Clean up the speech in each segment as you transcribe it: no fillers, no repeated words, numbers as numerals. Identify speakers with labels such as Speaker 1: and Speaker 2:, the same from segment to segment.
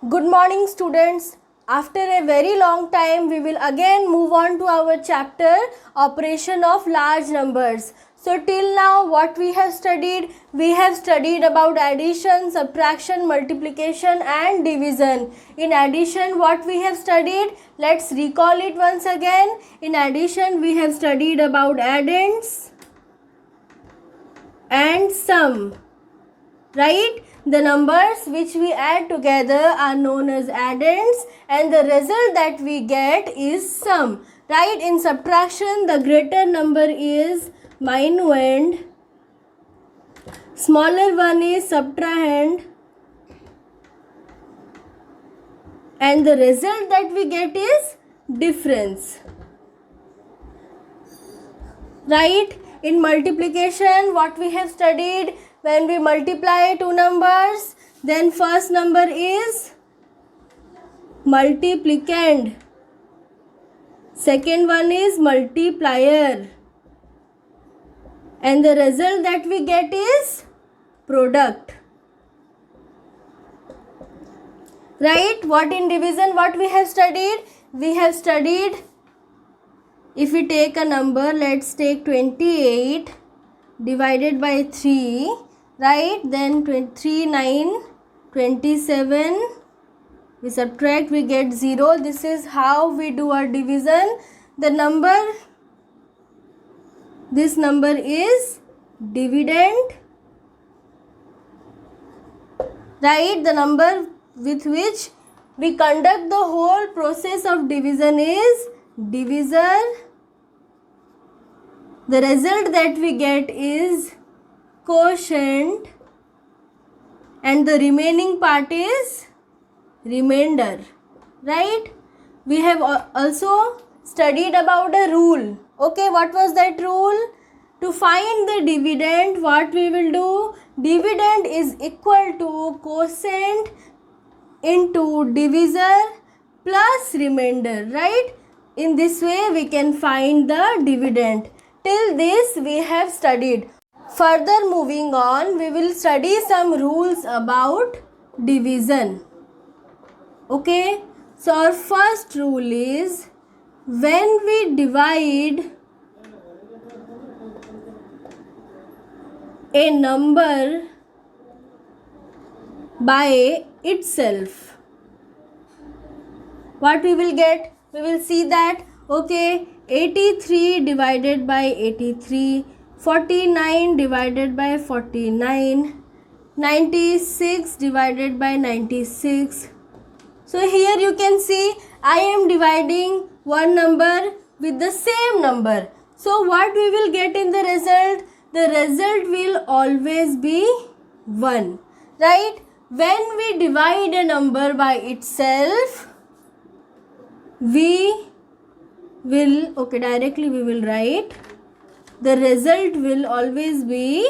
Speaker 1: Good morning, students. After a very long time, we will again move on to our chapter Operation of Large Numbers. So till now, what we have studied? We have studied about addition, subtraction, multiplication and division. In addition, what we have studied? Let's recall it once again. In addition, we have studied about addends and sum. Right? The numbers which we add together are known as addends and the result that we get is sum. Right? In subtraction, the greater number is minuend, smaller one is subtrahend, and the result that we get is difference. Right? In multiplication, what we have studied? When we multiply two numbers, then first number is multiplicand, second one is multiplier, and the result that we get is product. Right? What in division, what we have studied? We have studied, if we take a number, let's take 28 divided by 3. Right, then 3, 9, 27, we subtract, we get 0. This is how we do our division. The number, this number is dividend. Right, the number with which we conduct the whole process of division is divisor. The result that we get is quotient and the remaining part is remainder. Right? We have also studied about a rule. Okay, what was that rule? To find the dividend, what we will do? Dividend is equal to quotient into divisor plus remainder. Right? In this way we can find the dividend. Till this we have studied. Further moving on, we will study some rules about division. Okay, so our first rule is, when we divide a number by itself, what we will get? We will see that, okay, 83 divided by 83, 49 divided by 49, 96 divided by 96. So here you can see I am dividing one number with the same number. So what we will get in the result? The result will always be 1. Right? When we divide a number by itself, we will, okay, directly we will write, the result will always be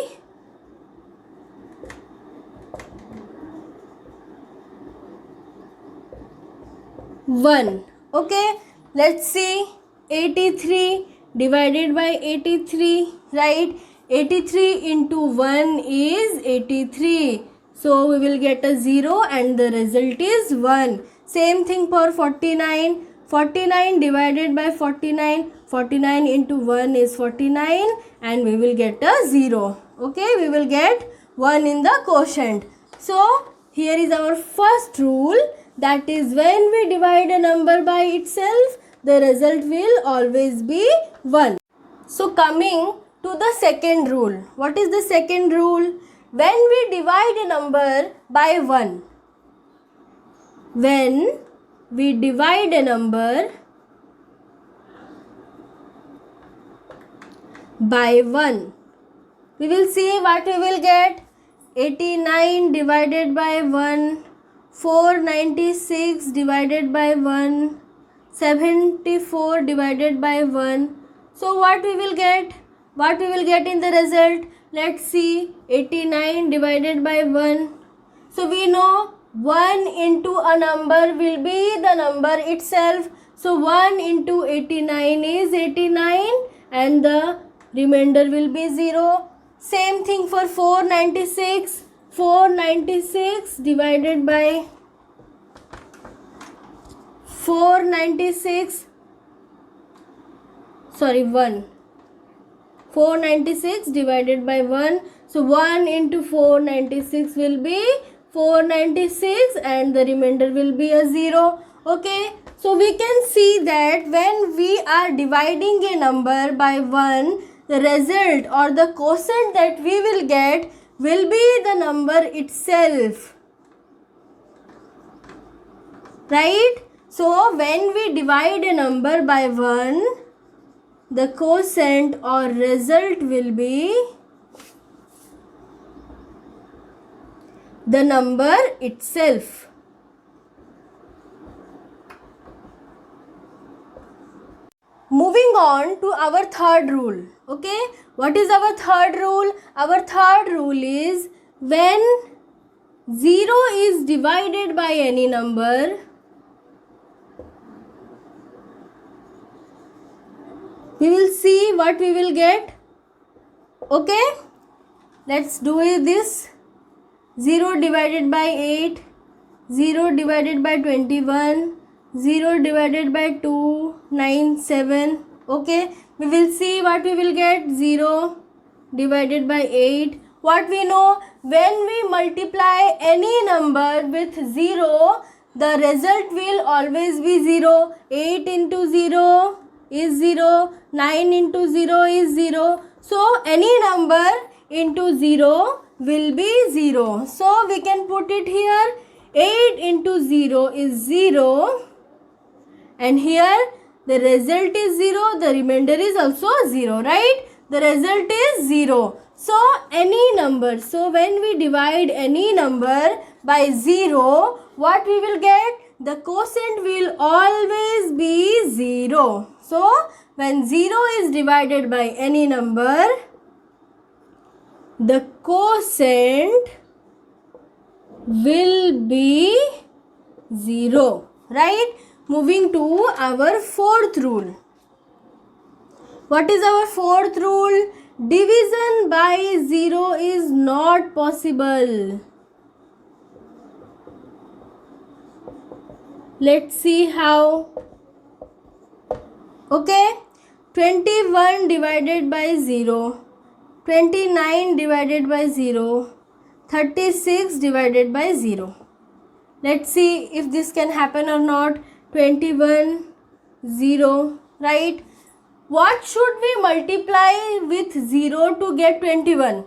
Speaker 1: 1. Okay, let's see, 83 divided by 83, right? 83 into 1 is 83. So we will get a 0 and the result is 1. Same thing for 49. 49 divided by 49, 49 into 1 is 49 and we will get a 0. Okay, we will get 1 in the quotient. So here is our first rule, that is, when we divide a number by itself, the result will always be 1. So coming to the second rule. What is the second rule? When we divide a number by 1, when we divide a number by 1, we will see what we will get. 89 divided by 1, 496 divided by 1, 74 divided by 1. So what we will get? What we will get in the result? Let's see, 89 divided by 1. So we know 1 into a number will be the number itself. So 1 into 89 is 89 and the remainder will be 0. Same thing for 496. 496 divided by 496, sorry 1, 496 divided by 1. So 1 into 496 will be 496 and the remainder will be a 0. Okay, so we can see that when we are dividing a number by 1, the result or the quotient that we will get will be the number itself, right? So when we divide a number by 1, the quotient or result will be the number itself. Moving on to our third rule. Okay, what is our third rule? Our third rule is when 0 is divided by any number, we will see what we will get. Okay, let's do this. 0 divided by 8, 0 divided by 21, 0 divided by 2, 9, 7. Okay, we will see what we will get. 0 divided by 8. What we know, when we multiply any number with 0, the result will always be 0. 8 into 0 is 0, 9 into 0 is 0. So any number into 0 will be 0. So we can put it here. 8 into 0 is 0. And here the result is 0. The remainder is also 0, right? The result is 0. So any number. So when we divide any number by 0, what we will get? The quotient will always be 0. So when 0 is divided by any number, the quotient will be 0, right? Moving to our fourth rule. What is our fourth rule? Division by 0 is not possible. Let's see how. Okay, 21 divided by 0, 29 divided by 0, 36 divided by 0. Let's see if this can happen or not. 21, 0, right? What should we multiply with 0 to get 21?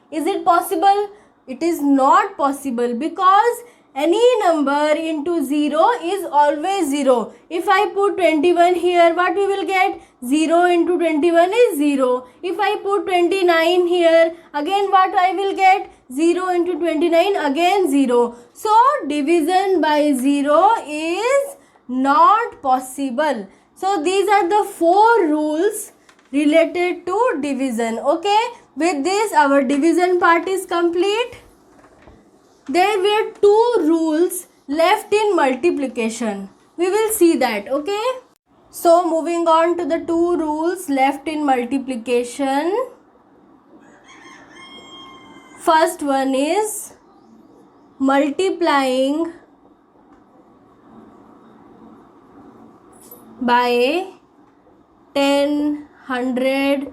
Speaker 1: Is it possible? It is not possible because any number into 0 is always 0. If I put 21 here, what we will get? 0 into 21 is 0. If I put 29 here, again what I will get? 0 into 29, again 0. So division by 0 is not possible. So these are the 4 rules related to division. Okay, with this our division part is complete. There were 2 rules left in multiplication. We will see that. Okay, so moving on to the 2 rules left in multiplication. First one is multiplying by 10, 100,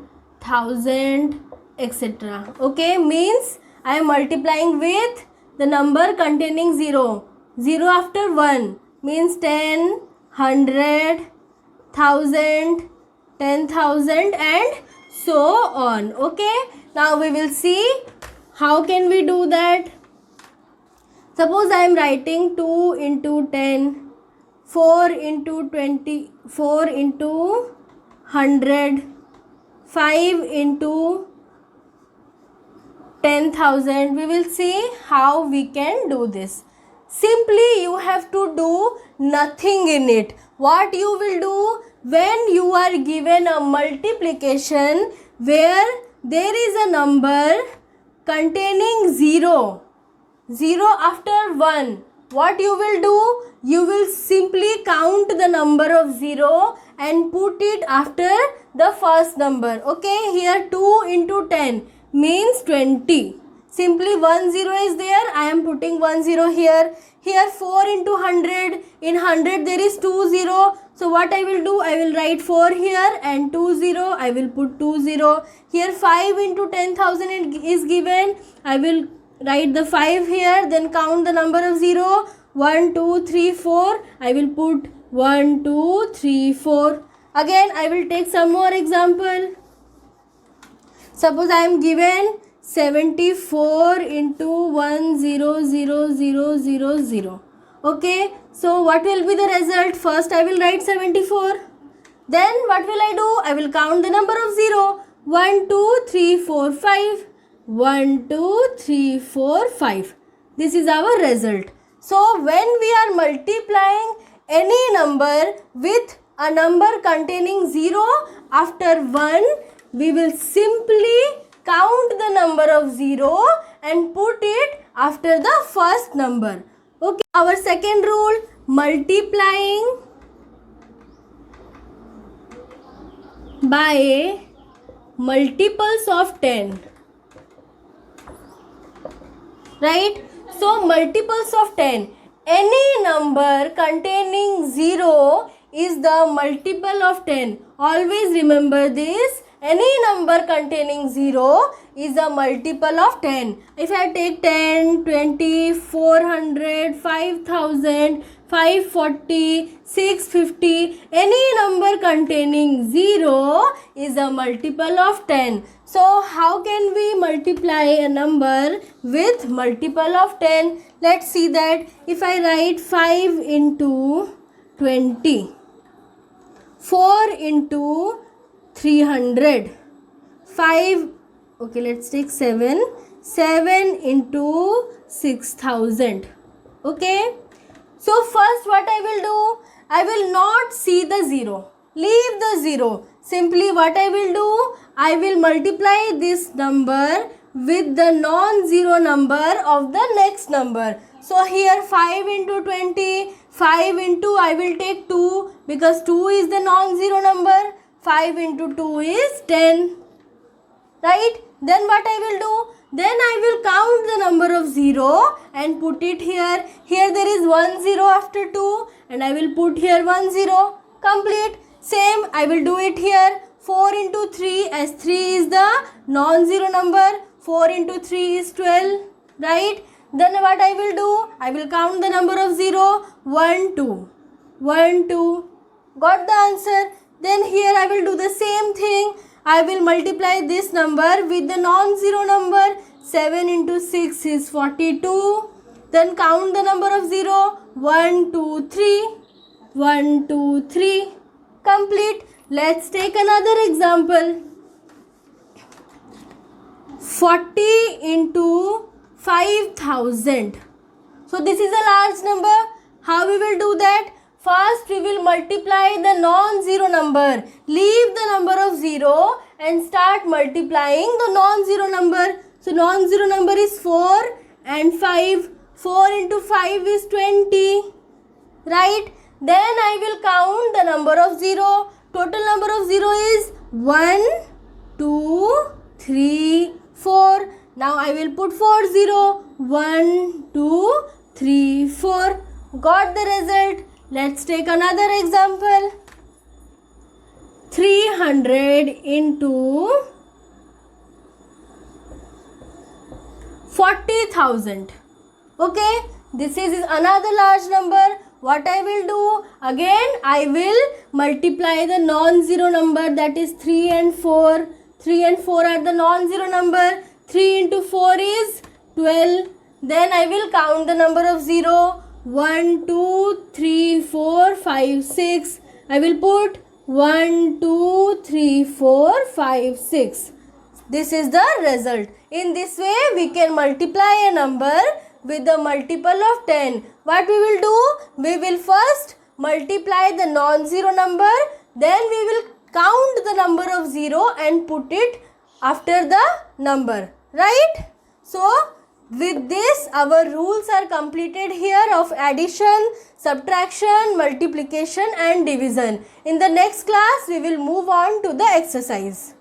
Speaker 1: 1000, etc. Okay, means I am multiplying with the number containing 0. 0 after 1 means 10, 100, 1000, 10,000 and so on. Okay, now we will see how can we do that. Suppose I am writing 2 into 10, 4 into 20, 4 into 100, 5 into 10,000. We will see how we can do this. Simply you have to do nothing in it. What you will do when you are given a multiplication where there is a number containing 0, 0 after 1, what you will do? You will simply count the number of 0 and put it after the first number. Okay, here 2 into 10 means 20. Simply 1 0 is there. I am putting 1 0 here. Here 4 into 100. In 100 there is 2 0. So what I will do? I will write 4 here and 2 0. I will put 2 0. Here 5 into 10,000 is given. I will write the 5 here. Then count the number of 0. 1 2 3 4. I will put 1 2 3 4. Again I will take some more example. Suppose I am given 74 into 1000000. Okay, so what will be the result? First I will write 74. Then what will I do? I will count the number of 0. 1 2 3 4 5. 1 2 3 4 5. This is our result. So when we are multiplying any number with a number containing 0 after 1, we will simply count the number of 0 and put it after the first number. Okay, our second rule, multiplying by multiples of 10. Right? So multiples of 10. Any number containing 0 is the multiple of 10. Always remember this. Any number containing 0 is a multiple of 10. If I take 10, 20, 400, 5000, 540, 650, any number containing 0 is a multiple of 10. So how can we multiply a number with multiple of 10? Let's see that. If I write 5 into 20, 4 into 300, 5, okay, let's take 7 into 6000. Okay, so first what I will do, I will not see the 0, leave the 0. Simply what I will do, I will multiply this number with the non-zero number of the next number. So here 5 into 20, 5 into, I will take 2 because 2 is the non-zero number. 5 into 2 is 10. Right? Then what I will do? Then I will count the number of 0 and put it here. Here there is 1 0 after 2 and I will put here 1 0. Complete. Same I will do it here. 4 into 3, as 3 is the non-zero number. 4 into 3 is 12. Right? Then what I will do? I will count the number of 0. 1 2. 1 2. Got the answer? Then here I will do the same thing. I will multiply this number with the non-zero number. 7 into 6 is 42. Then count the number of 0. 1 2 3. 1 2 3. Complete. Let's take another example. 40 into 5000. So this is a large number. How we will do that? First we will multiply the non-zero number. Leave the number of 0 and start multiplying the non-zero number. So non-zero number is 4 and 5. 4 into 5 is 20. Right? Then I will count the number of 0. Total number of 0 is 1, 2, 3, 4. Now I will put 4 0. 1, 2, 3, 4. Got the result. Let's take another example. 300 into 40,000. Okay, this is another large number. What I will do? Again, I will multiply the non-zero number, that is 3 and 4. 3 and 4 are the non-zero number. 3 into 4 is 12. Then I will count the number of 0. 1 2 3 4 5 6. I will put 1 2 3 4 5 6. This is the result. In this way we can multiply a number with the multiple of 10. What we will do? We will first multiply the non-zero number, then we will count the number of 0 and put it after the number. Right? So with this, our rules are completed here of addition, subtraction, multiplication and division. In the next class, we will move on to the exercise.